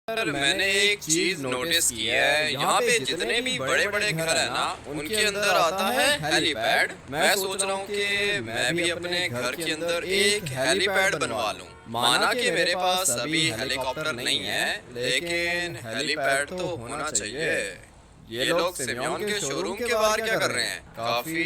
Sir मैंने एक चीज नोटिस की है, यहाँ पे जितने भी बड़े बड़े घर है ना उनके अंदर आता है हेलीपैड। मैं सोच रहा हूँ कि मैं भी अपने घर के अंदर एक हेलीपैड बनवा लूँ। माना कि मेरे पास अभी हेलीकॉप्टर नहीं है, लेकिन हेलीपैड तो होना चाहिए। ये लोग सिमियोन के शोरूम के बाहर क्या कर रहे हैं? काफी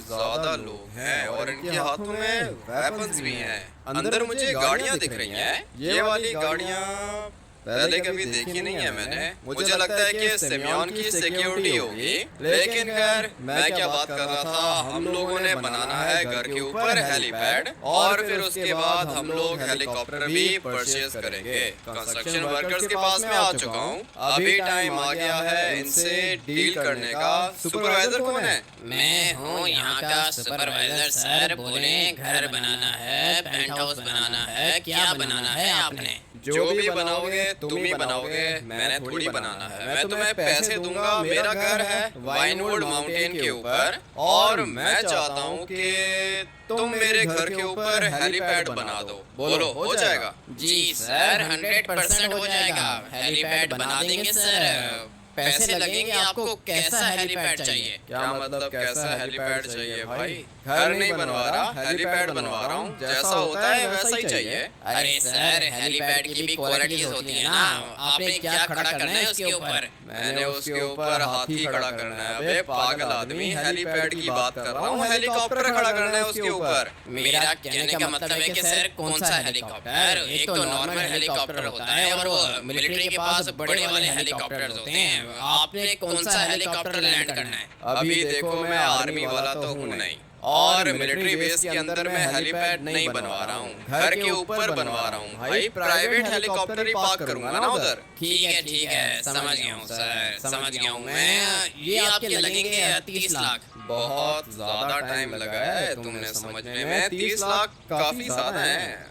ज्यादा लोग हैं और इनके हाथों में वेपन्स भी हैं। अंदर मुझे गाड़ियाँ दिख रही हैं। ये वाली गाड़ियाँ पहले कभी देखी नहीं है मैंने। मुझे लगता है कि सिमियोन की सिक्योरिटी होगी, लेकिन खैर मैं क्या बात कर रहा था, हम लोगों ने बनाना है घर के ऊपर हेलीपैड और फिर उसके बाद हम लोग हेलीकॉप्टर भी परचेज करेंगे। कंस्ट्रक्शन वर्कर्स के पास में आ चुका हूँ, अभी टाइम आ गया है इनसे डील करने का। सुपरवाइजर कौन है? मैं हूँ यहाँ का सुपरवाइजर सर। बोले घर बनाना है, पेंट हाउस बनाना है, क्या बनाना है आपने? जो भी बनाओगे तुम ही बनाओगे, मैंने थोड़ी बनाना है। मैं तुम्हें पैसे दूंगा। मेरा घर है वाइनवुड माउंटेन के ऊपर और मैं चाहता हूँ कि तुम मेरे घर के ऊपर हेलीपैड बना दो। बोलो हो जाएगा? जी सर, 100% हो जाएगा। हेलीपैड बना देंगे सर। पैसे लगेंगे आपको। कैसा हेलीपैड चाहिए? क्या मतलब कैसा हेलीपैड चाहिए भाई? घर नहीं बनवा रहा, हेलीपैड बनवा रहा हूँ। जैसा होता है वैसा ही चाहिए। अरे सर, हेलीपैड की भी क्वालिटीज होती है ना। आपने क्या खड़ा करना है उसके ऊपर? मैंने उसके ऊपर हाथी खड़ा करना है। अबे पागल आदमी, हेलीपैड की बात कर रहा हूँ, हेलीकॉप्टर खड़ा करना है उसके ऊपर। मेरा कहने का मतलब है कि सर कौन सा हेलीकॉप्टर? एक तो नॉर्मल हेलीकॉप्टर होता है और वो मिलिट्री के पास बड़े वाले हेलीकॉप्टर्स होते हैं। आपने कौन सा हेलीकॉप्टर लैंड करना है? अभी देखो मैं आर्मी वाला तो हूँ नहीं और मिलिट्री बेस के अंदर मैं हेलीपैड नहीं बनवा रहा हूँ, घर के ऊपर बनवा रहा हूँ भाई। प्राइवेट हेलीकॉप्टर ही पार्क करूंगा ना उधर। ठीक है, समझ गया हूँ सर, समझ गया हूँ मैं। ये आपके लगेंगे 30 लाख। बहुत ज्यादा टाइम लगा है तुमने समझने में। 30 लाख काफी ज्यादा है।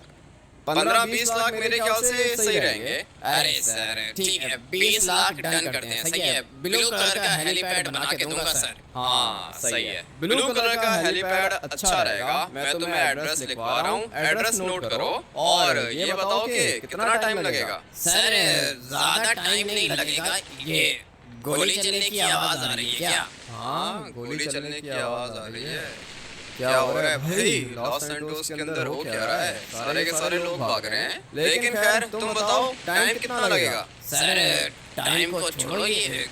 15-20 लाख मेरे ख्याल से सही रहेंगे। अरे सर ठीक है, 20 लाख डन करते हैं। सही है, ब्लू कलर का हेलीपैड बना के दूंगा सर। हाँ सही है, ब्लू कलर का हेलीपैड अच्छा रहेगा। मैं तुम्हें एड्रेस लिखवा रहा हूँ, एड्रेस नोट करो और ये बताओ कि कितना टाइम लगेगा? सर ज्यादा टाइम नहीं लगेगा। ये गोली चलने की आवाज आ रही है क्या? हाँ गोली चलने की आवाज आ रही है। क्या हो रहा है भाई? लॉस सैंटोस के अंदर हो क्या रहा है? सारे के सारे लोग भाग रहे हैं। लेकिन खैर तुम बताओ टाइम कितना लगेगा? सर टाइम को छोड़ो, ये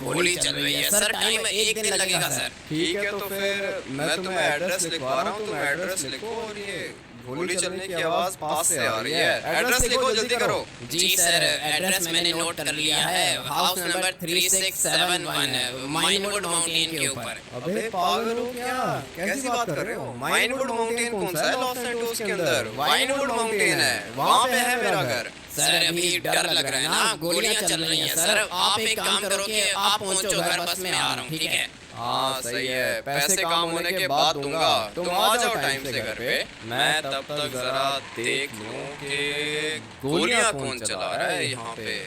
गोली चल रही है सर। टाइम 1 दिन लगेगा सर। ठीक है तो फिर मैं तुम्हें एड्रेस लिखवा रहा हूँ, तुम एड्रेस लिखो और ये गोली चलने की आवाज पास से आ रही है। एड्रेस लिखो, जल्दी करो। जी सर, एड्रेस मैंने नोट कर लिया है। हाउस नंबर 3671 माइनवुड माउंटेन के ऊपर। अबे पागल हो क्या? कैसी बात कर रहे हो? माइनवुड माउंटेन कौन सा है लॉस सैंटोस के अंदर? वाइनवुड माउंटेन है, वहाँ पे है मेरा घर। सर अभी डर लग रहा है ना, गोलियां चल रही हैं सर। आप एक काम करो कि आप पहुंचो घर, बस मैं आ रहा हूँ। ठीक है? हाँ सही है, पैसे काम होने के बाद दूंगा। तुम आ जाओ टाइम से घर पे। मैं तब तक जरा देख लूं कि गोलियां कौन चला रहा है यहाँ पे।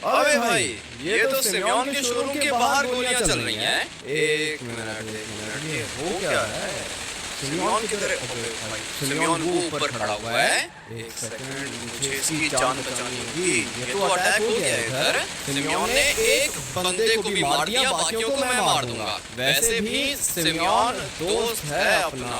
अबे भाई ये तो सिमियोन के शोरूम के बाहर गोलियां चल रही हैं। एक मिनट, ये हो क्या है? सिमियोन किधर है? सिमियोन वो ऊपर खड़ा हुआ है। एक सेकंड, मुझे इसकी जान बचानी होगी। ये तो अटैक हो गया है इधर। सिमियोन ने एक बंदे को भी मार दिया, बाकियों को मैं मार दूंगा। वैसे भी सिमियोन दोस्त है अपना।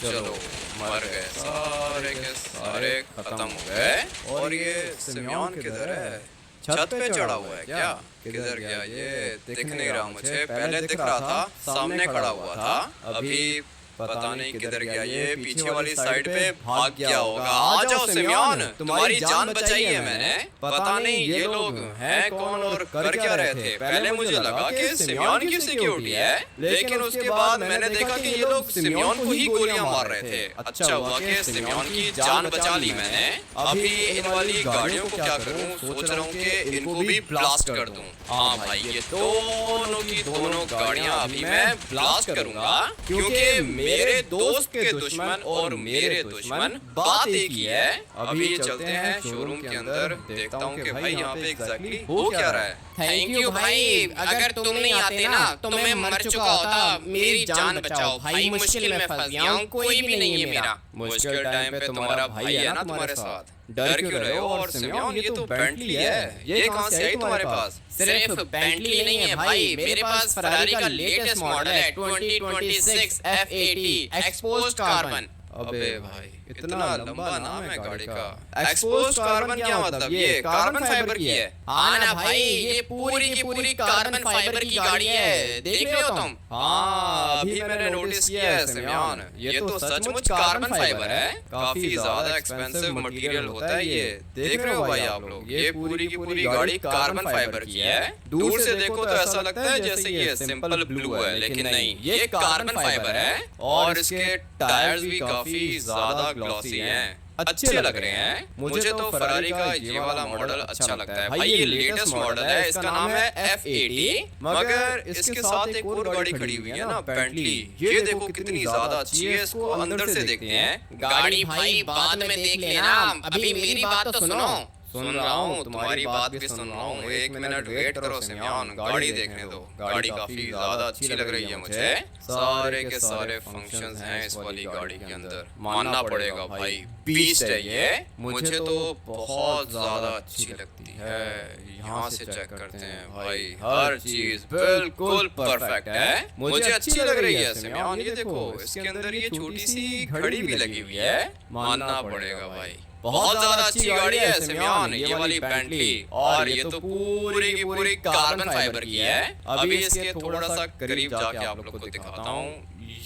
चलो मर गए, सारे के सारे खत्म हो गए। और ये सिमियोन किधर है? छत पे चढ़ा हुआ है क्या? किधर गया ये? दिख नहीं रहा मुझे। पहले दिख रहा था, सामने खड़ा हुआ था। अभी पता नहीं किधर गया ये। पीछे वाली साइड पे भाग गया होगा। आ जाओ सिमियोन, तुम्हारी जान बचाई है मैंने। पता नहीं ये लोग हैं कौन और कर क्या रहे थे। पहले मुझे लगा कि सिमियोन की सिक्योरिटी है, लेकिन उसके बाद मैंने देखा कि ये लोग सिमियोन को ही गोलियां मार रहे थे। अच्छा हुआ कि सिमियोन की जान बचा ली मैंने। अभी इन वाली गाड़ियों को क्या करूं, सोच रहा हूँ कि इनको भी ब्लास्ट कर दूं। हाँ भाई, ये दोनों की दोनों गाड़ियां अभी मैं ब्लास्ट करूंगा, क्योंकि मेरे दोस्त के दुश्मन और मेरे दुश्मन बात एक ही है। अभी चलते हैं शोरूम के अंदर, देखता हूँ कि भाई यहाँ पे एग्जैक्टली हो क्या रहा है। थैंक यू भाई, अगर तुम नहीं आते ना तो मैं मर चुका होता। मेरी जान बचाओ भाई, मुश्किल में फंस गया हूँ, कोई भी नहीं है मेरा। मुश्किल टाइम पे तुम्हारा भाई है ना तुम्हारे साथ, डर क्यों रहे हो? और सिमोन ये तो बेंटली है, ये कहाँ से आई तुम्हारे पास? सिर्फ बेंटली नहीं है भाई, मेरे पास फरारी का लेटेस्ट मॉडल है 2026 F80 एक्सपोज्ड कार्बन। अबे भाई इतना लंबा नाम है गाड़ी का। एक्सपोज्ड कार्बन क्या मतलब? ये कार्बन फाइबर की है? हाँ ना भाई, ये पूरी की पूरी कार्बन फाइबर की गाड़ी है, देख रहे हो तुम? हाँ अभी मैंने नोटिस किया है सिमोन, ये तो सचमुच कार्बन फाइबर है। काफी ज्यादा एक्सपेंसिव मटेरियल होता है ये। देख रहे हो भाई आप लोग, ये पूरी की पूरी गाड़ी कार्बन फाइबर की है। दूर से देखो तो ऐसा लगता है जैसे ये सिंपल ब्लू है, लेकिन नहीं, ये कार्बन फाइबर है। और इसके टायर्स भी काफी ज्यादा ग्लॉसी हैं, अच्छे लग रहे हैं। मुझे तो फरारी का ये वाला मॉडल अच्छा लगता है भाई। ये लेटेस्ट मॉडल है, इसका नाम है F80। मगर इसके साथ एक और गाड़ी खड़ी हुई है ना, बेंटली। ये देखो कितनी ज्यादा अच्छी है, इसको अंदर से देखते हैं। गाड़ी भाई बाद में देख लेना, अभी मेरी बात तो सुनो। सुन रहा हूँ, तुम्हारी बात भी सुन रहा हूँ। एक मिनट वेट करो सिमोन, गाड़ी देखने दो। गाड़ी काफी ज्यादा अच्छी लग रही है मुझे। सारे के सारे फंक्शंस हैं इस वाली गाड़ी के अंदर, मानना पड़ेगा भाई, बीस्ट है ये। मुझे तो बहुत ज्यादा अच्छी लगती है। यहाँ से चेक करते हैं भाई, हर चीज बिल्कुल परफेक्ट है, मुझे अच्छी लग रही है सिमोन। ये देखो, इसके अंदर ये छोटी सी घड़ी भी लगी हुई है, मानना पड़ेगा भाई, बहुत ज्यादा अच्छी गाड़ी है सिमोन ये वाली बेंटली। और ये तो पूरी की पूरी कार्बन फाइबर की है। अभी इसके थोड़ा सा करीब जाके आप लोग को दिखाता हूँ।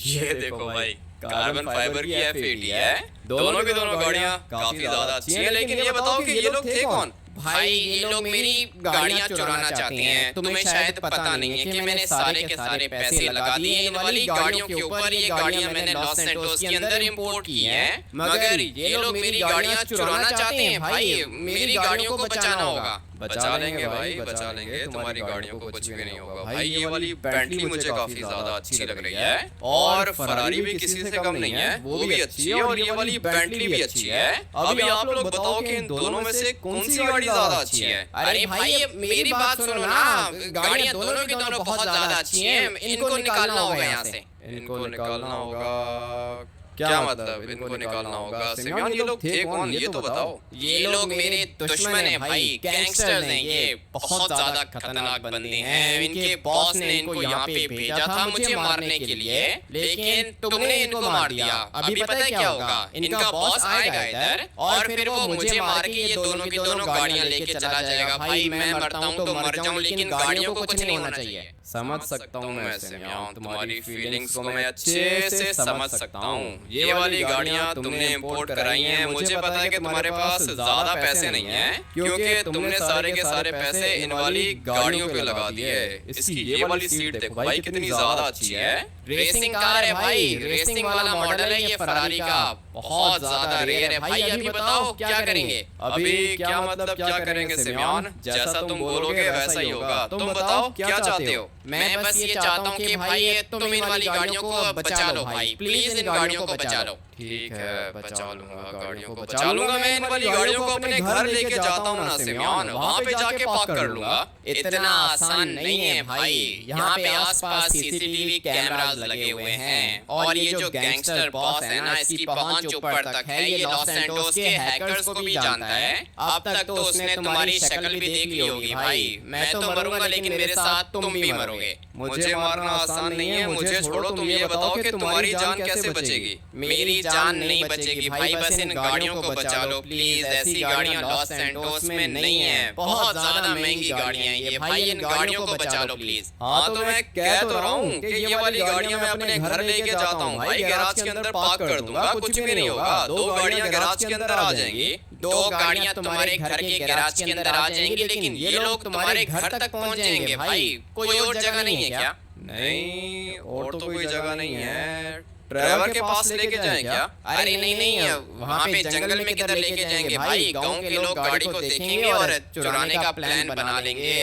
ये देखो भाई, कार्बन फाइबर की F80 है। दोनों की दोनों गाड़ियाँ काफी ज्यादा अच्छी हैं। लेकिन ये बताओ कि ये लोग थे कौन? भाई ये लोग मेरी गाड़ियाँ चुराना चाहते हैं। तुम्हें शायद पता नहीं है कि मैंने सारे के सारे पैसे लगा दिए इन वाली गाड़ियों के ऊपर। ये गाड़ियाँ मैंने लॉस सैंटोस के अंदर इंपोर्ट की हैं, मगर ये लोग मेरी गाड़ियाँ चुराना चाहते हैं। भाई मेरी गाड़ियों को बचाना होगा। बचा लेंगे भाई, बचा लेंगे, तुम्हारी गाड़ियों को कुछ भी नहीं होगा भाई। ये वाली बेंटली मुझे काफी ज्यादा अच्छी लग रही है। और फरारी भी किसी से कम नहीं है, वो भी अच्छी है। और ये वाली बेंटली भी अच्छी है। अभी आप लोग बताओ कि इन दोनों में से कौन सी गाड़ी ज्यादा अच्छी है? अरे भाई मेरी बात सुनो ना, गाड़ियाँ दोनों की दोनों बहुत ज्यादा अच्छी हैं। इनको निकालना होगा यहाँ से। इनको निकालना होगा? क्या मतलब इनको निकालना होगा सिमोन? ये लोग थे कौन, ये तो बताओ। ये लोग मेरे दुश्मन हैं भाई, गैंगस्टर्स हैं। ये बहुत ज्यादा खतरनाक बंदे हैं। इनके बॉस ने इनको यहाँ पे भेजा था मुझे मारने के लिए, लेकिन तुमने इनको मार दिया। अभी पता है क्या होगा? इनका बॉस आएगा इधर और फिर वो मुझे मार के ये दोनों की दोनों गाड़ियाँ लेके चला जाएगा। भाई मैं मरता हूँ तो मर जाऊँ, लेकिन गाड़ियों को कुछ नहीं होना चाहिए। समझ सकता हूँ मैं सिमोन, तुम्हारी फीलिंग्स को मैं अच्छे से समझ सकता हूँ। ये वाली गाड़ियाँ तुमने इंपोर्ट कराई हैं। मुझे पता है कि तुम्हारे पास ज्यादा पैसे नहीं हैं, क्योंकि तुमने सारे के सारे पैसे इन वाली गाड़ियों पे लगा दिए। इसकी ये वाली सीट देखो भाई, कितनी ज्यादा अच्छी है। रेसिंग कार है भाई, रेसिंग वाला मॉडल है ये फरारी का, बहुत ज्यादा रेयर है भाई। अभी बताओ क्या करेंगे? अभी क्या मतलब क्या करेंगे सिमोन? जैसा तुम बोलोगे वैसा ही होगा। तुम बताओ क्या चाहते हो? मैं बस ये चाहता हूँ कि भाई तुम इन वाली गाड़ियों को बचा लो भाई, प्लीज इन गाड़ियों को बचा लो। ठीक है, बचा लूंगा, गाड़ियों को बचा लूंगा। मैं इन वाली गाड़ियों को अपने घर लेके जाता हूँ ना सिमोन, वहाँ पे जाके पार्क कर लूंगा। इतना आसान नहीं है भाई, यहाँ पे आसपास सीसीटीवी कैमरास लगे हुए हैं। और ये जो गैंगस्टर बॉस है ना, इसकी पहुंच ऊपर तक है। ये लॉस सैंटोस के हैकर्स को भी जानता है। अब तक तो उसने तुम्हारी शक्ल भी देख ली होगी भाई। मैं तो मरूंगा, लेकिन मेरे साथ तुम भी मरोगे। मुझे मारना आसान नहीं है, मुझे छोड़ो। तुम ये बताओ कि तुम्हारी जान कैसे बचेगी? मेरी जान नहीं बचेगी भाई, बस इन गाड़ियों को बचा लो प्लीज। ऐसी गाड़ियां लॉस सैंटोस में नहीं है, बहुत ज्यादा महंगी गाड़ियां हैं ये भाई। इन गाड़ियों को बचा लो प्लीज। हाँ तो मैं कह तो रहा हूँ कि ये वाली गाड़ियां मैं अपने घर लेके जाता हूँ भाई, गैराज के अंदर पार्क कर दूंगा, कुछ भी नहीं होगा। 2 गाड़ियां गैराज के अंदर आ जाएंगी। 2 गाड़ियां तुम्हारे घर के गैराज के अंदर आ जाएंगी, लेकिन ये लोग तुम्हारे घर तक पहुंच जाएंगे भाई। कोई और जगह नहीं है क्या? नहीं, और तो कोई जगह नहीं है। ड्राइवर के पास लेके जाएं क्या? अरे नहीं, वहाँ पे जंगल में किधर लेके जाएंगे भाई? गांव के लोग गाड़ी को देखेंगे और चुराने का प्लान बना लेंगे।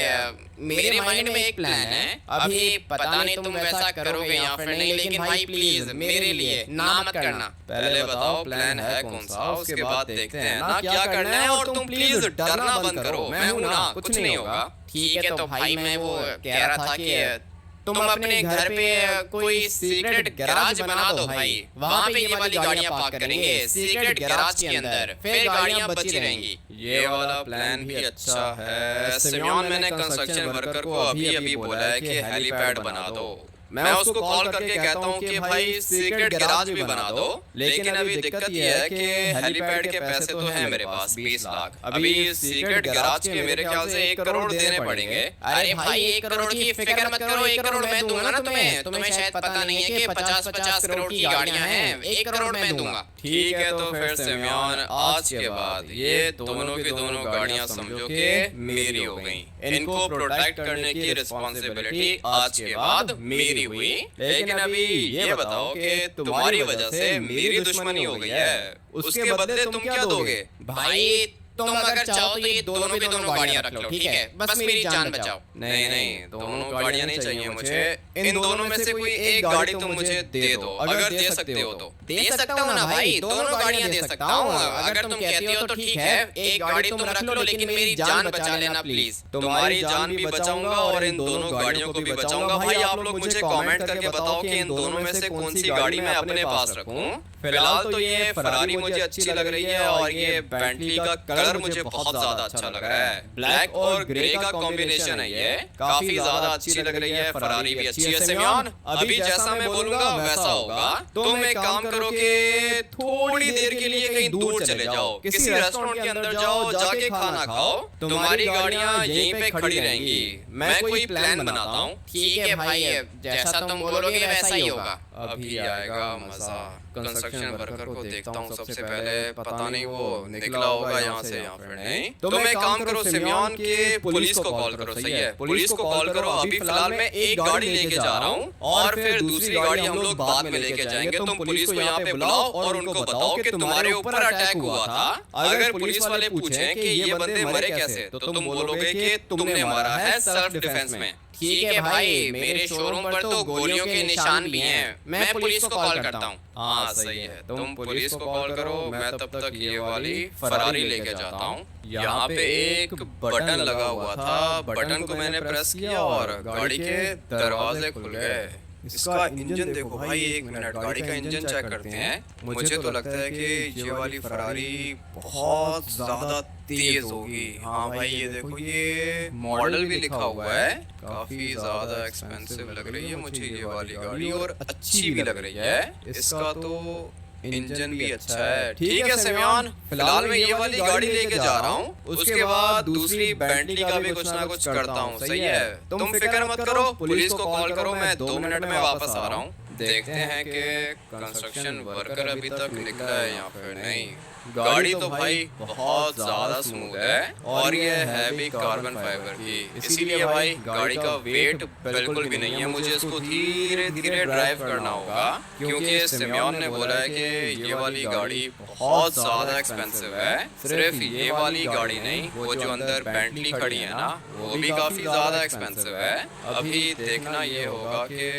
मेरे माइंड में एक प्लान है, अभी पता नहीं तुम वैसा करोगे या फिर नहीं, लेकिन भाई प्लीज मेरे लिए ना मत करना। पहले बताओ प्लान है कौन सा, उसके बाद देखते हैं ना क्या करना है। और तुम प्लीज डरना बंद करो, मैं हूँ ना, कुछ नहीं होगा। ठीक है तो भाई मैं वो कह रहा था कि तुम अपने घर पे कोई सीक्रेट गैराज बना दो भाई, वहाँ पे ये वाली गाड़ियाँ पार्क करेंगे सीक्रेट गैराज के अंदर, फिर गाड़ियाँ बची रहेंगी। ये वाला प्लान भी अच्छा है सिमियोन। मैंने कंस्ट्रक्शन वर्कर को अभी अभी बोला है कि हेलीपैड बना दो। मैं उसको कॉल करके कहता हूँ कि भाई सीक्रेट गैराज भी बना दो, लेकिन अभी दिक्कत ये है कि हेलीपैड के पैसे तो हैं मेरे पास 20 लाख। अभी सीक्रेट गैराज के मेरे ख्याल से 1 करोड़ देने पड़ेंगे। अरे भाई 1 करोड़ की फिक्र मत करो, 1 करोड़ मैं दूंगा ना तुम्हें। तुम्हें शायद पता नहीं है कि 50-50 करोड़ की गाड़ियां हैं, 1 करोड़ मैं दूंगा। ठीक है तो फिर सिमियोन आज के बाद ये दोनों की दोनों गाड़ियां समझो कि मेरी हो गई। इनको प्रोटेक्ट करने की रिस्पॉन्सिबिलिटी आज के बाद मेरी हुई। लेकिन अभी ये बताओ कि तुम्हारी वजह से मेरी दुश्मनी हो गई है, उसके बदले तुम क्या दोगे? भाई तुम अगर चाहो तो ये दोनों भी दोनों गाड़ियां रख लो, ठीक है? बस मेरी जान बचाओ। नहीं नहीं, दोनों गाड़ियां नहीं चाहिए मुझे। इन दोनों में से कोई एक गाड़ी तुम मुझे दे दो, अगर दे सकते हो तो। दे सकता हूँ ना भाई, दोनों गाड़ियां दे सकता हूँ। अगर तुम कहती हो तो ठीक है, एक गाड़ी तुम रख लो, लेकिन मेरी जान बचा लेना प्लीज। तुम्हारी जान भी बचाऊंगा और इन दोनों गाड़ियों को भी बचाऊंगा। भाई आप लोग मुझे कमेंट करके बताओ कि इन दोनों में से कौन सी गाड़ी मैं अपने पास रखूं। फिलहाल तो ये फरारी मुझे अच्छी लग रही है और ये बेंटली का कलर मुझे बहुत ज्यादा अच्छा लग रहा है। ब्लैक और ग्रे का कॉम्बिनेशन है, ये काफी ज्यादा अच्छी लग रही है। फरारी भी अच्छी है सिमियोन। अभी जैसा मैं बोलूंगा वैसा होगा। तुम एक काम करो कि थोड़ी देर के लिए कहीं दूर चले जाओ, किसी रेस्टोरेंट के अंदर जाओ, जाके खाना खाओ। तुम्हारी गाड़ियां यहीं पे खड़ी रहेंगी। मैं कोई प्लान बनाता हूँ। ठीक है भाई, जैसा तुम बोलोगे वैसा ही होगा। अभी आएगा मजा। कंस्ट्रक्शन वर्कर को देखता हूँ सबसे पहले, पता नहीं वो निकला होगा यहाँ से या फिर नहीं। तुम एक काम करो सिमियोन के पुलिस को कॉल करो। सही है, पुलिस को कॉल करो। अभी फिलहाल मैं एक गाड़ी लेके जा रहा हूँ और फिर दूसरी गाड़ी हम लोग बाद में लेके जाएंगे। तुम पुलिस को यहाँ पे बुलाओ और उनको बताओ कि तुम्हारे ऊपर अटैक हुआ था। अगर पुलिस वाले पूछें कि ये बंदे मरे कैसे, तो तुम बोलोगे कि तुमने मारा है सेल्फ डिफेंस में। ठीक है भाई, मेरे शोरूम पर तो गोलियों के निशान भी हैं। मैं पुलिस को कॉल करता हूँ। हाँ सही है, तुम पुलिस को कॉल करो। मैं तब तक ये वाली फरारी लेके जाता हूँ। यहाँ पे एक बटन लगा हुआ था, बटन को मैंने प्रेस किया और गाड़ी के दरवाजे खुल गए। इसका इंजन देखो भाई, 1 मिनट गाड़ी का इंजन चेक करते हैं। मुझे तो लगता है कि ये वाली फरारी बहुत ज्यादा तेज होगी। हाँ भाई ये देखो, ये मॉडल भी लिखा हुआ है। काफी ज्यादा एक्सपेंसिव लग रही है मुझे ये वाली गाड़ी और अच्छी भी लग रही है। इसका तो इंजन भी अच्छा है। ठीक है सिमियोन, फिलहाल मैं ये वाली गाड़ी लेके जा रहा हूँ। उसके बाद दूसरी बेंटली का भी कुछ ना कुछ करता हूँ। सही है, तुम फिक्र मत करो, पुलिस को कॉल करो। मैं 2 मिनट में वापस आ रहा हूँ। देखते हैं कि कंस्ट्रक्शन वर्कर अभी तक निकला है या फिर नहीं। गाड़ी तो भाई बहुत ज्यादा स्मूथ है और ये है भी कार्बन फाइबर की, इसीलिए भाई गाड़ी का वेट बिल्कुल भी नहीं है। मुझे इसको धीरे धीरे ड्राइव करना होगा क्योंकि सिमियोन ने बोला है कि ये वाली गाड़ी बहुत ज्यादा एक्सपेंसिव है। सिर्फ ये वाली गाड़ी नहीं, वो जो अंदर बेंटली खड़ी है ना, वो भी काफी ज्यादा एक्सपेंसिव है। अभी देखना ये होगा कि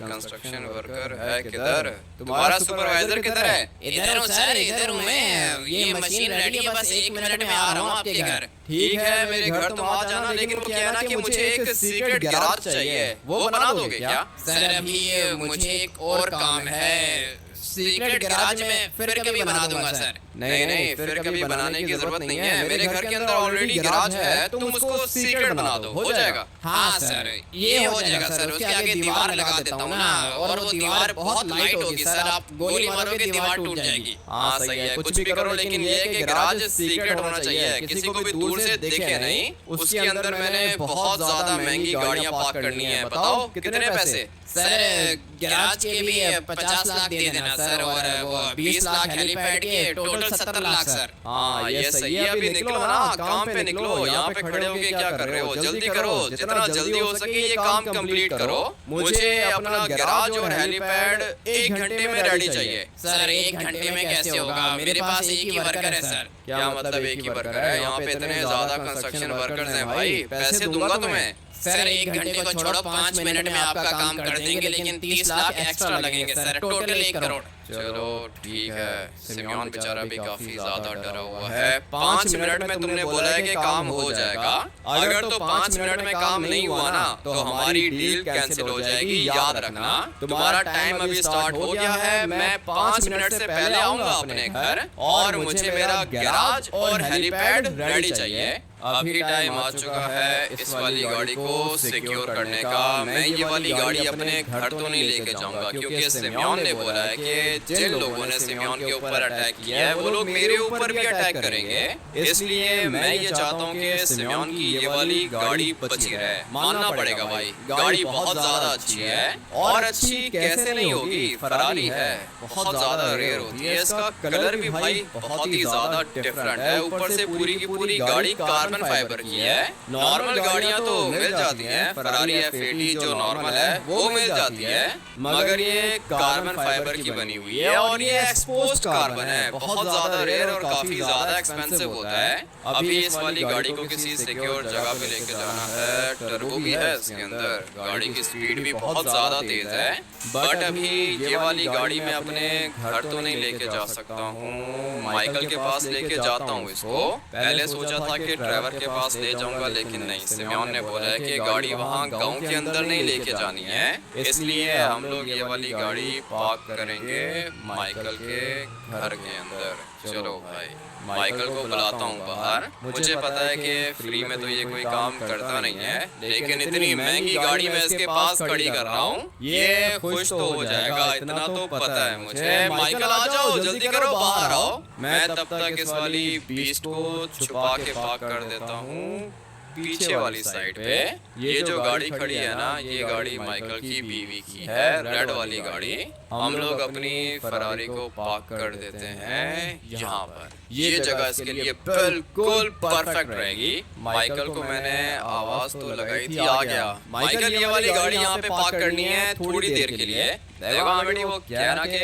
कंस्ट्रक्शन वर्कर है किधर, तुम्हारा सुपरवाइजर किधर है? इधर हूँ सर, इधर हूँ मैं। ये मशीन रेडी है, बस 1 मिनट में आ रहा हूँ आपके घर। ठीक है, मेरे घर तुम आ जाना, लेकिन वो कहना कि मुझे एक सीक्रेट गैराज चाहिए, वो बना दोगे क्या? सर अभी मुझे एक और काम है, सीक्रेट गैराज में फिर कभी बना दूंगा सर। नहीं नहीं, फिर कभी बनाने की जरूरत नहीं है। मेरे घर के अंदर ऑलरेडी गैराज है, तुम उसको सीक्रेट बना दो, हो जाएगा। हाँ सर ये हो जाएगा सर, उसके आगे दीवार लगा देता हूँ ना, और वो दीवार बहुत लाइट होगी सर, आप गोली मारोगे दीवार टूट जाएगी। हाँ सही है, कुछ भी करो, लेकिन ये कि गैराज सीक्रेट होना चाहिए, किसी को भी दूर से देखे नहीं। उसके अंदर मैंने बहुत ज्यादा महंगी गाड़ियाँ पार्क करनी है। बताओ कितने पैसे? सर गैराज के भी 50 लाख दे देना सर, और वो 20 लाख हेलीपैड के, टोटल 70 लाख सर। हाँ ये सही है, अभी निकलो ना, काम पे निकलो। यहाँ पे खड़े होके क्या कर रहे हो? जल्दी करो, जितना जल्दी हो सके ये काम कंप्लीट करो। मुझे अपना गैराज और हेलीपैड 1 घंटे में रेडी चाहिए। सर 1 घंटे में कैसे होगा, मेरे पास एक ही वर्कर है सर। क्या मतलब एक ही वर्कर है? यहाँ पे इतने ज्यादा कंस्ट्रक्शन वर्कर्स हैं भाई, पैसे दूंगा तुम्हें। सर 1 घंटे को छोड़ो, 5 मिनट में आपका काम कर देंगे, लेकिन 30 लाख एक्स्ट्रा लगेंगे सर, टोटल 1 करोड़। चलो ठीक है। सिमियोन बेचारा भी काफी ज्यादा डरा हुआ है। 5 मिनट में तुमने बोला है कि काम हो जाएगा। अगर तो 5 मिनट में काम नहीं हुआ ना तो हमारी डील कैंसिल हो जाएगी, याद रखना। तुम्हारा टाइम अभी स्टार्ट हो गया है। मैं 5 मिनट से पहले आऊंगा अपने घर और मुझे मेरा गैराज और हेलीपैड रेडी चाहिए। अभी टाइम आ चुका है इस वाली गाड़ी को सिक्योर करने का। मैं ये वाली गाड़ी अपने घर तो नहीं लेके जाऊंगा, क्योंकि सिमियोन ने बोला है कि जिन लोगों ने सिमियोन के ऊपर अटैक किया है वो लोग मेरे ऊपर भी अटैक करेंगे। इसलिए मैं ये चाहता हूँ कि सिमियोन की ये वाली गाड़ी बची रहे। मानना पड़ेगा भाई, गाड़ी बहुत ज्यादा अच्छी है। और अच्छी कैसे नहीं होगी, फरारी है, बहुत ज्यादा रेयर होती है। इसका कलर भी भाई बहुत ही ज्यादा डिफरेंट है। ऊपर से पूरी की पूरी गाड़ी कार्बन फाइबर की है। नॉर्मल गाड़ियां तो मिल जाती हैं, फरारी F80 जो नॉर्मल है वो मिल जाती है, मगर ये कार्बन फाइबर की बनी हुई है और ये एक्सपोज्ड कार्बन है, बहुत ज्यादा रेयर और काफी ज्यादा एक्सपेंसिव होता है। अभी इस वाली गाड़ी को किसी सिक्योर जगह पे लेके जाना है। टर्बो भी है इसके अंदर, गाड़ी की स्पीड भी बहुत ज्यादा तेज है। बट अभी ये वाली गाड़ी मैं अपने घर तो नहीं लेके जा सकता हूँ, माइकल के पास लेके जाता हूँ इसको। पहले सोचा था कि ड्राइवर के पास ले जाऊंगा, लेकिन नहीं, सिमियोन ने बोला है कि गाड़ी वहाँ गांव के अंदर नहीं लेके जानी है। इसलिए हम लोग ये वाली गाड़ी पार्क करेंगे माइकल के घर के अंदर। चलो भाई, माइकल को बुलाता हूँ बाहर। मुझे पता है कि फ्री में तो ये कोई काम करता नहीं है, लेकिन इतनी महंगी गाड़ी मैं इसके पास खड़ी कर रहा हूँ, ये खुश तो हो जाएगा, इतना तो पता है मुझे। माइकल आ जाओ, जल्दी करो, बाहर आओ। मैं तब तक इस वाली बीस्ट को छुपा के पार्क कर देता हूँ पीछे वाली साइड पे। ये जो गाड़ी खड़ी है ना, ये गाड़ी माइकल की बीवी की है, रेड वाली गाड़ी। हम लोग अपनी फरारी को पार्क कर देते हैं यहाँ पर। ये जगह इसके लिए बिल्कुल परफेक्ट रहेगी। माइकल को मैंने आवाज तो लगाई थी, आ गया। माइकल, ये वाली गाड़ी यहाँ पे पार्क करनी है थोड़ी देर के लिए। देखो हाँ बेटी, वो क्या ना कि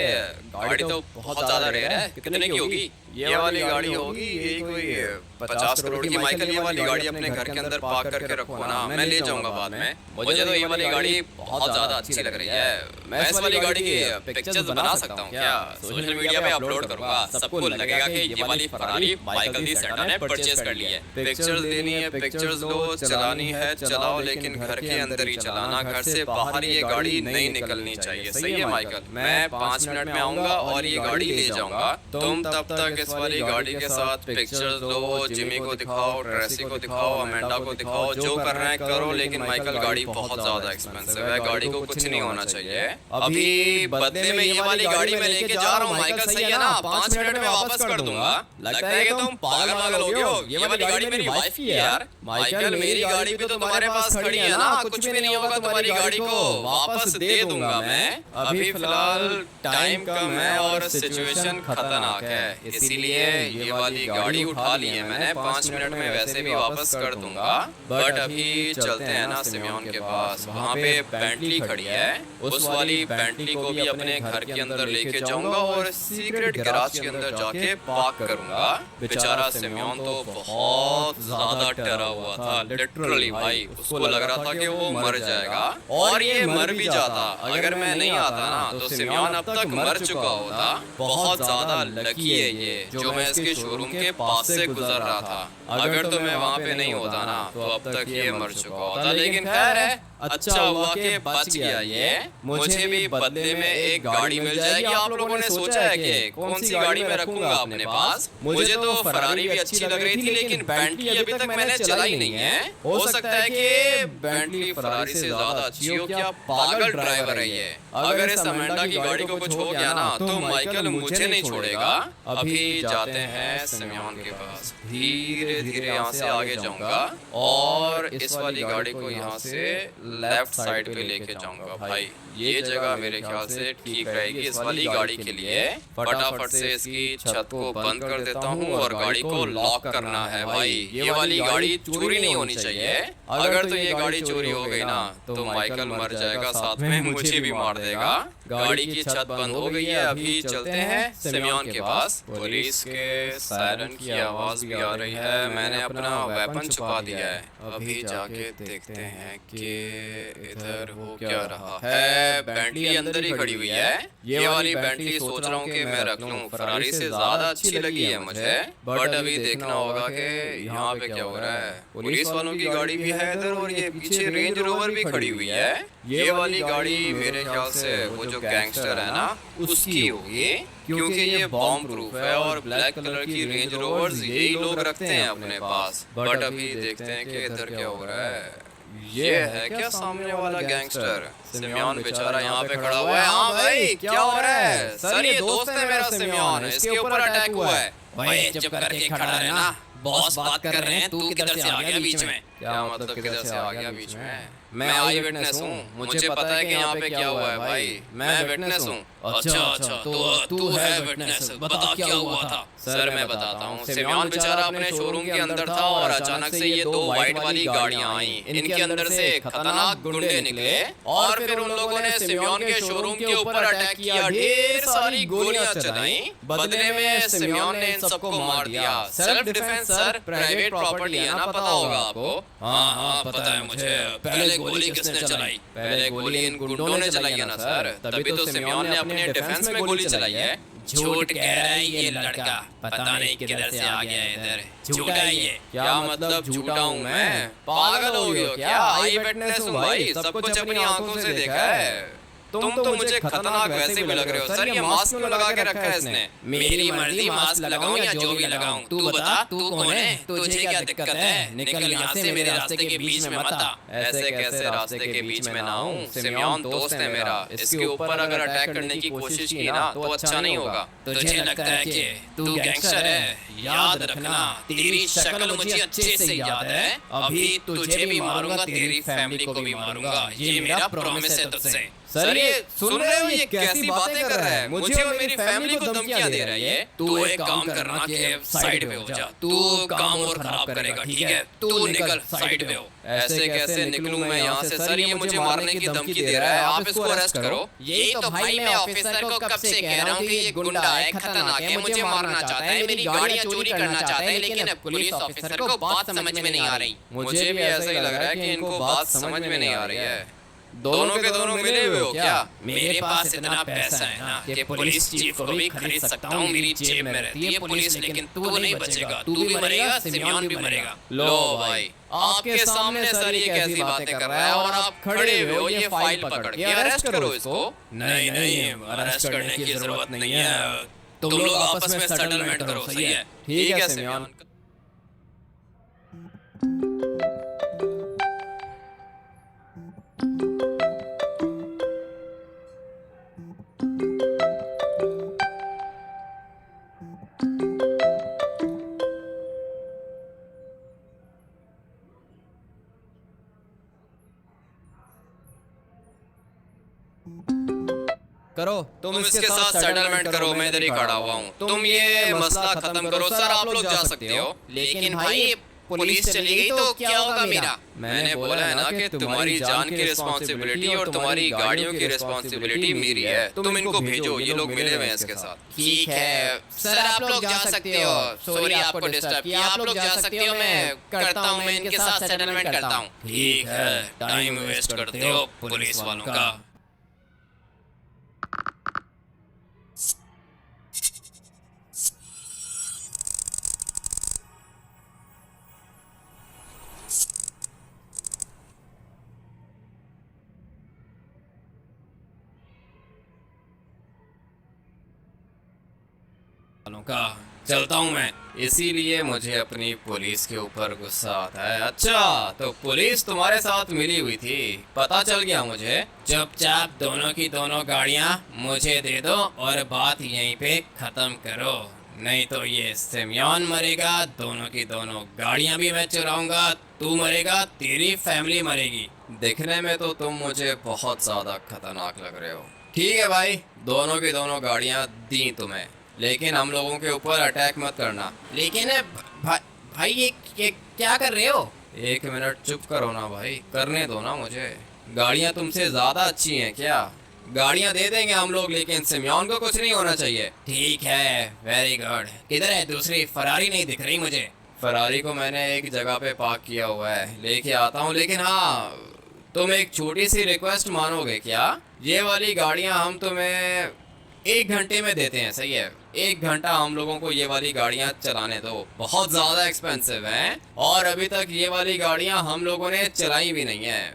गाड़ी तो बहुत ज्यादा रेयर है। कितने की होगी ये वाली गाड़ी? होगी यही कोई 50 करोड़ की। माइकल, ये वाली गाड़ी अपने घर के अंदर पार्क करके रखो ना, मैं ले जाऊंगा बाद में। मुझे तो ये वाली गाड़ी बहुत ज्यादा अच्छी लग रही है। मैं इस वाली गाड़ी की पिक्चर्स बना सकता हूँ क्या? सोशल मीडिया पे अपलोड करूंगा, सबको लगेगा कि ये वाली फरारी माइकल दी सेंटा ने परचेज कर ली है। पिक्चर्स देनी है, पिक्चर्स लो, चलानी है चलाओ, लेकिन घर के अंदर ही चलाना, घर से बाहर ये गाड़ी नहीं निकलनी चाहिए। सही है माइकल? मैं 5 मिनट में आऊंगा और ये गाड़ी ले जाऊंगा। तुम तब तक इस वाली गाड़ी के साथ पिक्चर्स लो, जिमी को दिखाओ, ट्रेसी को दिखाओ, अमेंडा को दिखाओ, जो कर रहे हैं करो। लेकिन माइकल, गाड़ी बहुत ज्यादा एक्सपेंसिव है, गाड़ी को कुछ नहीं होना चाहिए। अभी बदले में ये वाली गाड़ी मैं लेके जा रहा हूँ माइकल, सही है ना? 5 मिनट में वापस कर दूंगा। लगता है कि तुम पागल वागल हो गए हो। ये वाली गाड़ी मेरी वाइफ की है यार। माइकल, मेरी गाड़ी भी तो तुम्हारे पास खड़ी है ना, कुछ भी नहीं होगा, तुम्हारी गाड़ी को वापस दे दूंगा मैं। अभी फिलहाल टाइम कम है और सिचुएशन खतरनाक है, इसीलिए ये वाली गाड़ी उठा ली है मैंने। 5 मिनट में वैसे भी वापस कर दूंगा। बट अभी चलते हैं ना सिमियोन के पास, वहाँ पे बेंटली खड़ी है। उस वाली बेंटली को भी अपने घर के अंदर लेके जाऊंगा और सीक्रेट गैराज के अंदर जाके पार्क करूंगा। बेचारा सिमियोन तो बहुत ज्यादा डरा हुआ था, लिटरली भाई। उसको लग रहा था कि वो मर जाएगा, और ये मर भी जाता। अगर मैं नहीं आता ना तो सिमियोन अब तक मर चुका होता। बहुत ज्यादा लकी है ये जो मैं इसके शोरूम के पास से गुजर रहा था। अगर तो मैं वहाँ पे नहीं होता ना तो अब तक ये मर चुका होता। लेकिन खैर है, अच्छा हुआ कि बच गया ये। मुझे भी बदले में एक गाड़ी मिल जाएगी। आप लोगों ने सोचा है कि कौन सी गाड़ी मैं रखूंगा अपने पास? मुझे तो फरारी भी अच्छी लग रही थी, लेकिन बेंटली अभी तक मैंने चलाई नहीं है। हो सकता है कि बेंटली फरारी से ज्यादा अच्छी हो। क्या पागल ड्राइवर है ये! अगर इस अमेंडा की गाड़ी को कुछ हो गया ना तो माइकल मुझे नहीं छोड़ेगा। अभी जाते हैं सिमियोन के पास, धीरे धीरे यहाँ से आगे जाऊंगा और इस वाली गाड़ी को यहाँ से लेफ्ट साइड पे लेके जाऊंगा। भाई ये जगह मेरे ख्याल से ठीक रहेगी इस वाली गाड़ी के लिए। फटाफट से इसकी छत को बंद कर देता हूँ और गाड़ी को लॉक करना है। भाई ये वाली गाड़ी चोरी नहीं होनी चाहिए। अगर तो ये गाड़ी चोरी हो गई ना तो माइकल मर जाएगा, साथ में मुझे भी मार देगा। गाड़ी की छत बंद हो गई है। अभी चलते हैं सिमियोन के पास। पुलिस के सायरन की आवाज भी आ रही है। मैंने अपना वेपन छुपा दिया है। अभी जाके देखते हैं कि इधर हो क्या रहा है। बेंटली अंदर ही खड़ी हुई है। ये वाली बेंटली सोच रहा हूँ कि मैं रख लूँ, फरारी से ज्यादा अच्छी लगी है मुझे। बट अभी देखना होगा कि यहाँ पे क्या हो रहा है। पुलिस वालों की गाड़ी भी है इधर और ये पीछे रेंज रोवर भी खड़ी हुई है। ये वाली गाड़ी मेरे ख्याल से वो जो गैंगस्टर है ना उसकी होगी, क्योंकि ये बॉम्ब प्रूफ है और ब्लैक कलर की रेंज रोवर्स यही लोग रखते हैं अपने पास। बट अभी देखते हैं कि इधर क्या हो रहा है। ये है क्या सामने वाला गैंगस्टर? सिमियोन बेचारा यहाँ पे खड़ा हुआ है। हाँ भाई क्या हो रहा है? सर ये दोस्त है मेरा सिमियोन, इसके ऊपर अटैक हुआ है। भाई चुप करके खड़ा रहना, बॉस बात कर रहे हैं, तू किधर से आ गया बीच में? क्या मतलब किधर से आ गया बीच में? मैं आई विटनेस हूँ, मुझे पता है कि यहाँ पे क्या हुआ है भाई। मैं विटनेस हूँ। अच्छा अच्छा, तो तू है विटनेस, बता क्या हुआ था? सर मैं बताता हूँ। सिमियोन बेचारा अपने शोरूम के अंदर था और अचानक से ये दो वाइट वाली गाड़ियाँ आई। इनके अंदर से खतरनाक गुंडे निकले और फिर उन लोगों ने सिमियोन के शोरूम के ऊपर अटैक किया। ढेर सारी गोलियां चलाई। बदले में सिमियोन ने इन सबको मार दिया। Self defence sir, private property है ना, पता होगा आपको। हाँ हाँ पता है मुझे। पहले गोली किसने चलाई? पहले गोली इन गुंडों ने चलाई है ना सर, तभी तो सिमियोन ने अपने डिफेंस में गोली चलाई है। झूठ कह रहा है ये लड़का, पता नहीं किधर से आ गया इधर। झूठा है ये। क्या मतलब झूठा हूँ मैं? पागल हो गए हो क्या? आई विटनेस हूँ भाई, सब कुछ अपनी आंखों से देखा है। तुम तो मुझे खतरनाक वैसे भी लग रहे हो। सर ये मास्क क्यों लगा के रखा है इसने? मेरी मर्जी, मास्क लगाऊं या जो भी लगाऊं। तू बता तू कौन है? तुझे क्या दिक्कत है? निकल यहाँ से, मेरे रास्ते के बीच में मत आ। ऐसे कैसे रास्ते के बीच में ना आऊं? सिमियोन दोस्त है मेरा, इसके ऊपर अगर अटैक करने की कोशिश की ना तो अच्छा नहीं होगा। तुझे लगता है कि तू गैंगस्टर है? याद रखना, तेरी शक्ल मुझे अच्छे से याद है। अभी तुझे भी मारूंगा, तेरी फैमिली को भी मारूंगा। ये मेरा प्रॉमिस है तुझसे। सर ये सुन रहे हो, ये कैसी बातें कर रहा है? मुझे और मेरी फैमिली को धमकियां दे रहा है ये। तू एक काम करना कि साइड पे हो जा। तू काम और खराब करेगा, ठीक है? तू निकल साइड पे हो। ऐसे कैसे निकलूं मैं यहाँ से? सर ये मुझे मारने की धमकी दे रहा है, आप इसको अरेस्ट करो। यही तो भाई मैं ऑफिसर को कब से कह रहा हूँ कि ये गुंडा है, खतरनाक है, मुझे मारना चाहता है, मेरी गाड़ियाँ चोरी करना चाहता है, लेकिन अब पुलिस ऑफिसर को बात समझ में नहीं आ रही। मुझे भी ऐसा ही लग रहा है कि इनको बात समझ में नहीं आ रही है। दोनों के दोनों मिले हुए हो क्या? मेरे पास इतना पैसा है ना कि पुलिस चीफ को भी खरीद सकता हूँ। मेरी जेब में रहती है पुलिस, लेकिन तू नहीं बचेगा। तू भी मरेगा, सिमियोन भी मरेगा। लो भाई, आपके सामने सर ये कैसी बातें कर रहा है और आप खड़े हुए हो ये फाइल पकड़ के। अरेस्ट करो इसको। नहीं नहीं, अरेस्ट करने की जरूरत नहीं है। तुम लोग आपस में सेटलमेंट करो, सही है? ठीक है सिमियोन। करो तुम इसके साथ सेटलमेंट करो, मैं इधर ही खड़ा हुआ हूँ। तुम ये मसला खत्म करो। सर आप लोग जा सकते हो। लेकिन भाई पुलिस चली गई तो क्या होगा मेरा? मैंने बोला है ना कि तुम्हारी जान की रिस्पॉन्सिबिलिटी और तुम्हारी गाड़ियों की रिस्पॉन्सिबिलिटी मेरी है। तुम इनको भेजो, ये लोग मिले हुए हैं इसके साथ। ठीक है सर, आप लोग जा सकते हो। सॉरी आपको डिस्टर्ब किया, आप लोग जा सकते हो। मैं करता हूँ, मैं इनके साथ सेटलमेंट करता हूँ। ठीक है, टाइम वेस्ट करते हो पुलिस वालों का। का चलता हूँ मैं, इसीलिए मुझे अपनी पुलिस के ऊपर गुस्सा आता है। अच्छा तो पुलिस तुम्हारे साथ मिली हुई थी, पता चल गया मुझे। चुपचाप दोनों की दोनों गाड़ियाँ मुझे दे दो और बात यहीं पे खत्म करो, नहीं तो ये सिमियोन मरेगा, दोनों की दोनों गाड़ियाँ भी मैं चुराऊंगा, तू मरेगा, तेरी फैमिली मरेगी। दिखने में तो तुम मुझे बहुत ज्यादा खतरनाक लग रहे हो। ठीक है भाई, दोनों की दोनों गाड़ियाँ दी तुम्हें, लेकिन हम लोगों के ऊपर अटैक मत करना। लेकिन भाई ये क्या कर रहे हो? एक मिनट चुप करो ना भाई, करने दो ना मुझे। गाड़ियाँ तुमसे ज्यादा अच्छी हैं क्या? गाड़ियाँ दे देंगे हम लोग, लेकिन सिमियोन को कुछ नहीं होना चाहिए। ठीक है, वेरी गुड। किधर है दूसरी फरारी? नहीं दिख रही मुझे। फरारी को मैंने एक जगह पे पार्क किया हुआ है, लेके आता हूँ। लेकिन हाँ, तुम एक छोटी सी रिक्वेस्ट मानोगे क्या? ये वाली गाड़ियाँ हम तुम्हें 1 घंटे में देते हैं, सही है? 1 घंटा हम लोगों को ये वाली गाड़ियाँ चलाने दो। बहुत ज़्यादा एक्सपेंसिव हैं और अभी तक ये वाली गाड़ियाँ हम लोगों ने चलाई भी नहीं है।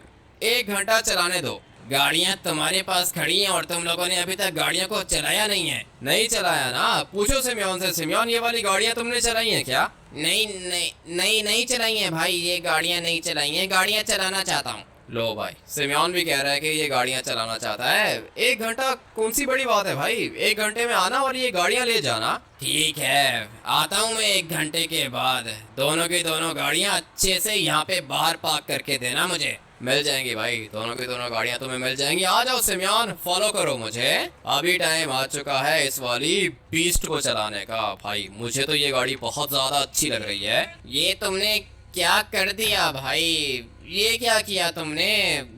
1 घंटा चलाने दो। गाड़ियाँ तुम्हारे पास खड़ी हैं और तुम लोगों ने अभी तक गाड़ियों को चलाया नहीं है। नहीं चलाया ना? पूछो सिमियोन से। सिमियोन, ये वाली गाड़ियाँ तुमने चलाई हैं क्या? नहीं नहीं नहीं नहीं चलाई हैं भाई, ये गाड़ियाँ नहीं चलाई हैं। गाड़ियाँ चलाना चाहता हूँ। लो भाई, सिमियोन भी कह रहा है कि ये गाड़ियाँ चलाना चाहता है। 1 घंटा कौन सी बड़ी बात है भाई? 1 घंटे में आना और ये गाड़ियाँ ले जाना। ठीक है, आता हूँ मैं 1 घंटे के बाद। दोनों की दोनों गाड़ियाँ अच्छे से यहाँ पे बाहर पार्क करके देना मुझे। मिल जाएंगी भाई, दोनों की दोनों गाड़ियाँ तुम्हें मिल जाएंगी। आ जाओ सिमियोन, फॉलो करो मुझे। अभी टाइम आ चुका है इस वाली बीस्ट को चलाने का। भाई मुझे तो ये गाड़ी बहुत ज़्यादा अच्छी लग रही है। ये तुमने क्या कर दिया भाई? ये क्या किया तुमने?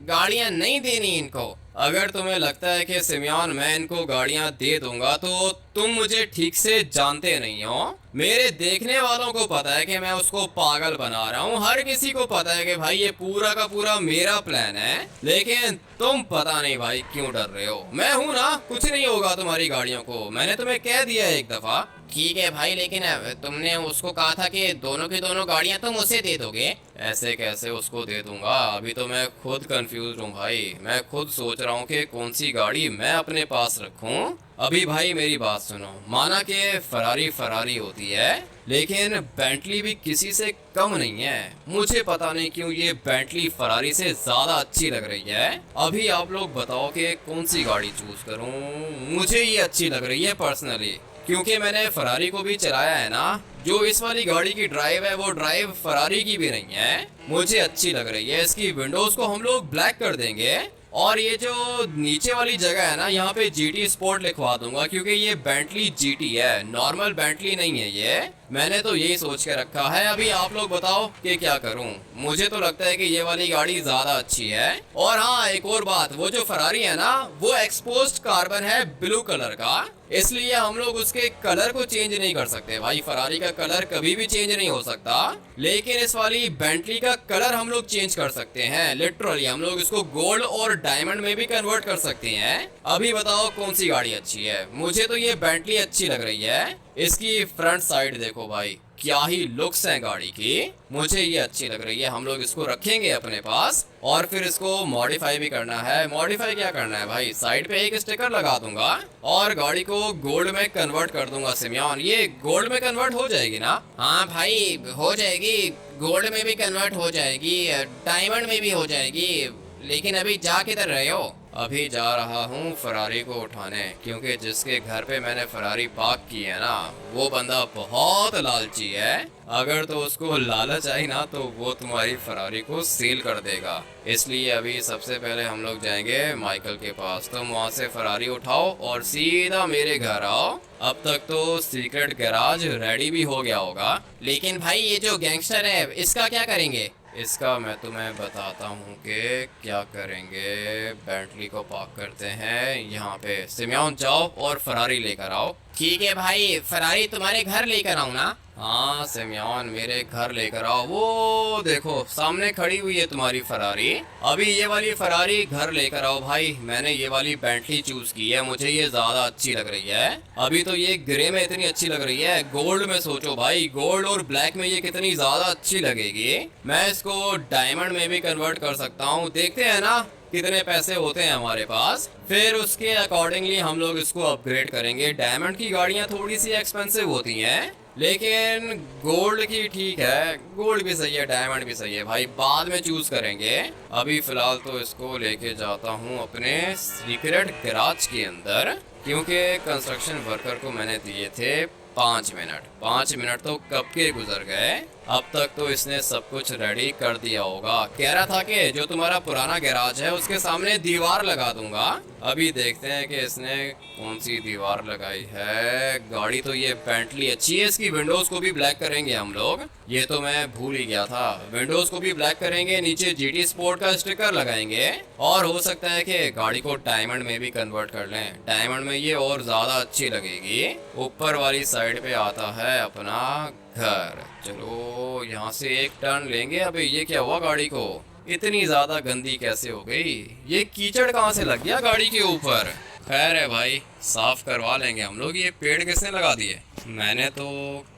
गाड़ियाँ नहीं देनी इनको। अगर तुम्हें लगता है कि सिमियोन मैं इनको गाड़ियाँ दे दूंगा तो तुम मुझे ठीक से जानते नहीं हो। मेरे देखने वालों को पता है कि मैं उसको पागल बना रहा हूँ। हर किसी को पता है कि भाई ये पूरा का पूरा मेरा प्लान है, लेकिन तुम पता नहीं भाई क्यों डर रहे हो। मैं हूं ना, कुछ नहीं होगा तुम्हारी गाड़ियों को। मैंने तुम्हें कह दिया है 1 दफा। ठीक है भाई, लेकिन तुमने उसको कहा था कि दोनों की दोनों गाड़ियां तुम उसे दे दोगे। ऐसे कैसे उसको दे दूंगा? अभी तो मैं खुद कंफ्यूज हूँ भाई। मैं खुद सोच रहा हूँ कि कौन सी गाड़ी मैं अपने पास रखूं। अभी भाई मेरी बात सुनो। माना कि फरारी फरारी होती है, लेकिन बेंटली भी किसी से कम नहीं है। मुझे पता नहीं क्यों ये बेंटली फरारी से ज्यादा अच्छी लग रही है। अभी आप लोग बताओ कि कौन सी गाड़ी चूज करूं। मुझे ये अच्छी लग रही है पर्सनली, क्योंकि मैंने फरारी को भी चलाया है ना। जो इस वाली गाड़ी की ड्राइव है वो ड्राइव फरारी की भी नहीं है। मुझे अच्छी लग रही है। इसकी विंडोज को हम लोग ब्लैक कर देंगे और ये जो नीचे वाली जगह है ना, यहाँ पे GT स्पोर्ट लिखवा दूंगा, क्योंकि ये बेंटली GT है, नॉर्मल बेंटली नहीं है ये। मैंने तो यही सोच के रखा है। अभी आप लोग बताओ कि क्या करूं। मुझे तो लगता है कि ये वाली गाड़ी ज्यादा अच्छी है। और हाँ, एक और बात, वो जो फरारी है ना, वो एक्सपोज्ड कार्बन है ब्लू कलर का, इसलिए हम लोग उसके कलर को चेंज नहीं कर सकते भाई। फरारी का कलर कभी भी चेंज नहीं हो सकता, लेकिन इस वाली बेंटली का कलर हम लोग चेंज कर सकते हैं। लिटरली हम लोग इसको गोल्ड और डायमंड में भी कन्वर्ट कर सकते हैं। अभी बताओ कौन सी गाड़ी अच्छी है? मुझे तो ये बेंटली अच्छी लग रही है। इसकी फ्रंट साइड देखो भाई, क्या ही लुक्स हैं गाड़ी की। मुझे ये अच्छी लग रही है। हम लोग इसको रखेंगे अपने पास और फिर इसको मॉडिफाई भी करना है। मॉडिफाई क्या करना है भाई? साइड पे एक स्टिकर लगा दूंगा और गाड़ी को गोल्ड में कन्वर्ट कर दूंगा। सिमियोन, ये गोल्ड में कन्वर्ट हो जाएगी ना? हाँ भाई, हो जाएगी। गोल्ड में भी कन्वर्ट हो जाएगी, डायमंड में भी हो जाएगी। लेकिन अभी जा किधर रहे हो? अभी जा रहा हूँ फरारी को उठाने, क्योंकि जिसके घर पे मैंने फरारी पार्क की है ना, वो बंदा बहुत लालची है। अगर तो उसको लालच आई ना तो वो तुम्हारी फरारी को सील कर देगा। इसलिए अभी सबसे पहले हम लोग जाएंगे माइकल के पास। तुम वहाँ से फरारी उठाओ और सीधा मेरे घर आओ। अब तक तो सीक्रेट गैराज रेडी भी हो गया होगा। लेकिन भाई ये जो गैंगस्टर है, इसका क्या करेंगे? इसका मैं तुम्हें बताता हूँ कि क्या करेंगे। बेंटली को पार्क करते हैं यहाँ पे। सिमियोन जाओ और फरारी लेकर आओ। ठीक है भाई, फरारी तुम्हारे घर लेकर आऊँ ना? हाँ सिमियोन, मेरे घर लेकर आओ। वो देखो सामने खड़ी हुई है तुम्हारी फरारी। अभी ये वाली फरारी घर लेकर आओ भाई। मैंने ये वाली बेंटली चूज की है, मुझे ये ज्यादा अच्छी लग रही है। अभी तो ये ग्रे में इतनी अच्छी लग रही है, गोल्ड में सोचो भाई, गोल्ड और ब्लैक में ये कितनी ज्यादा अच्छी लगेगी। मैं इसको डायमंड में भी कन्वर्ट कर सकता हूँ। देखते हैं ना कितने पैसे होते हैं हमारे पास, फिर उसके अकॉर्डिंगली हम लोग इसको अपग्रेड करेंगे। डायमंड की गाड़ियाँ थोड़ी सी एक्सपेंसिव होती हैं, लेकिन गोल्ड की ठीक है। गोल्ड भी सही है, डायमंड भी सही है भाई, बाद में चूज करेंगे। अभी फिलहाल तो इसको लेके जाता हूँ अपने सीक्रेट गैराज के अंदर, क्योंकि कंस्ट्रक्शन वर्कर को मैंने दिए थे 5 मिनट। 5 मिनट तो कब के गुजर गए। अब तक तो इसने सब कुछ रेडी कर दिया होगा। कह रहा था कि जो तुम्हारा पुराना गैराज है उसके सामने दीवार लगा दूंगा। अभी देखते हैं कि इसने कौन सी दीवार लगाई है। गाड़ी तो ये बेंटली अच्छी है, इसकी विंडोज को भी ब्लैक करेंगे हम लोग। ये तो मैं भूल ही गया था, विंडोज को भी ब्लैक करेंगे, नीचे जीटी स्पोर्ट का स्टिकर लगाएंगे और हो सकता है कि गाड़ी को डायमंड में भी कन्वर्ट कर लें। डायमंड में ये और ज्यादा अच्छी लगेगी। ऊपर वाली साइड पे आता है अपना घर। चलो यहाँ से एक टर्न लेंगे। अबे ये क्या हुआ, गाड़ी को इतनी ज्यादा गंदी कैसे हो गई? ये कीचड़ कहाँ से लग गया गाड़ी के ऊपर? खैर है भाई, साफ करवा लेंगे हम लोग। ये पेड़ किसने लगा दिए? मैंने तो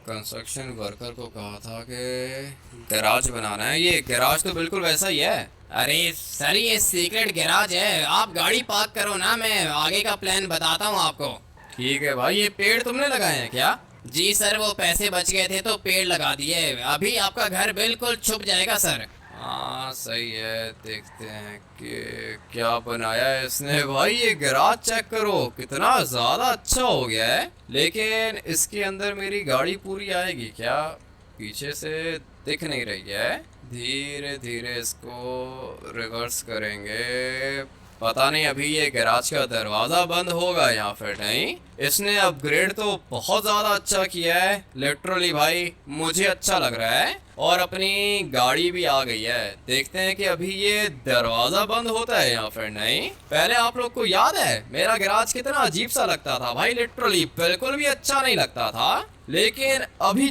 कंस्ट्रक्शन वर्कर को कहा था कि गैराज बनाना है। ये गैराज तो बिल्कुल वैसा ही है। अरे सर ये सीक्रेट गैराज है, आप गाड़ी पार्क करो ना, मैं आगे का प्लान बताता हूँ आपको। ठीक है भाई। ये पेड़ तुमने लगाए हैं क्या? जी सर, वो पैसे बच गए थे तो पेड़ लगा दिए। अभी आपका घर बिल्कुल छुप जाएगा सर। हाँ सही है। देखते हैं कि क्या बनाया है इसने। भाई ये गैराज चेक करो, कितना ज्यादा अच्छा हो गया है। लेकिन इसके अंदर मेरी गाड़ी पूरी आएगी क्या? पीछे से दिख नहीं रही है। धीरे धीरे इसको रिवर्स करेंगे। पता नहीं अभी ये गैराज का दरवाजा बंद होगा या फिर नहीं। इसने अपग्रेड तो बहुत ज्यादा अच्छा किया है लिटरली भाई, मुझे अच्छा लग रहा है। और अपनी गाड़ी भी आ गई है। देखते हैं कि अभी ये दरवाजा बंद होता है या फिर नहीं। पहले आप लोग को याद है मेरा गैराज कितना अजीब सा लगता था भाई, लिटरली बिल्कुल भी अच्छा नहीं लगता था। लेकिन अभी